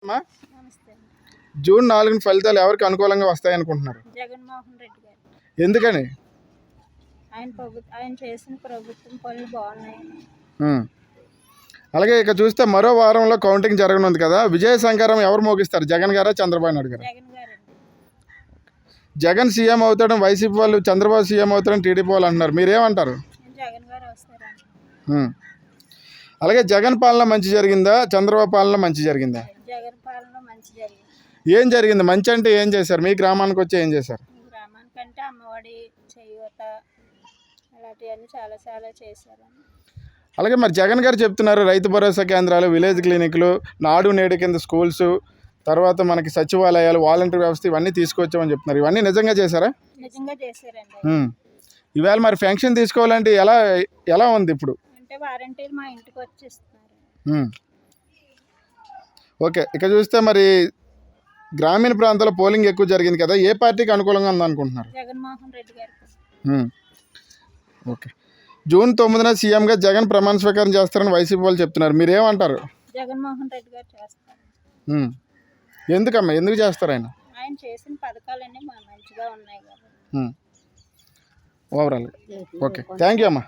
అమ్మా, నమస్తే అండి. జూన్ 4 ఫలితాలు ఎవరికి అనుకూలంగా వస్తాయనుకుంటున్నారు? జగన్మోహన్ రెడ్డి గారు ఎందుకని? ఆయన చేసిన ప్రభుత్వం పనులు బాగున్నాయి. ఉమ్. అలాగే ఇక చూస్తే మరో వారంలో కౌంటింగ్ జరగనుంది కదా, విజయ సంకరం ఎవరు మోగిస్తారు, జగన్ గారా చంద్రబాబు నాయుడు గారు? జగన్ గారండి. జగన్ సీఎం అవుతాడని వైసీపీ వాళ్ళు, చంద్రబాబు సీఎం అవుతాడని టీడీపీ వాళ్ళు అంటున్నారు. మీరేమంటారు? నేను జగన్ గారు వస్తారండి. అలాగే జగన్ పాలన మంచి జరిగిందా, చంద్రబాబు పాలన మంచి జరిగిందా? జగన్ పాలన మంచి జరిగింది. ఏం జరిగింది? మంచి అంటే ఏం చేశారు? మీ గ్రామానికి వచ్చి ఏం చేశారు? ఈ గ్రామానికంటే అమ్మఒడి, చేయూత అలాంటివన్నీ చాలా చాలా చేశారండి. అలాగే మరి జగన్ గారు చెప్తున్నారు రైతు భరోసా కేంద్రాలు, విలేజ్ క్లినిక్లు, నాడు నేడు కింద స్కూల్స్, తర్వాత మనకి సచివాలయాలు, వాలంటీర్ వ్యవస్థ ఇవన్నీ తీసుకొచ్చామని చెప్తున్నారు. ఇవన్నీ నిజంగా చేశారా? నిజంగా చేశారండి. ఇవాళ మరి పెన్షన్ తీసుకోవాలంటే ఎలా ఉంది ఇప్పుడు? అంటే వారంటీలు మా ఇంటికి వచ్చి ఇస్తున్నారు. ఓకే, ఇక చూస్తే మరి గ్రామీణ ప్రాంతాల్లో పోలింగ్ ఎక్కువ జరిగింది కదా, ఏ పార్టీకి అనుకూలంగా ఉందనుకుంటున్నారు? జగన్మోహన్ రెడ్డి గారికి. ఓకే, జూన్ 9న సీఎంగా జగన్ ప్రమాణ స్వీకారం చేస్తారని వైసీపీ వాళ్ళు చెప్తున్నారు. మీరేమంటారు? జగన్మోహన్ రెడ్డి గారు చేస్తారు. ఎందుకమ్మా, ఎందుకు చేస్తారు ఆయన? ఆయన చేసిన పథకాలన్నీ మంచిగా ఉన్నాయి కదా. ఓవరాల్. ఓకే, థ్యాంక్ యూ అమ్మా.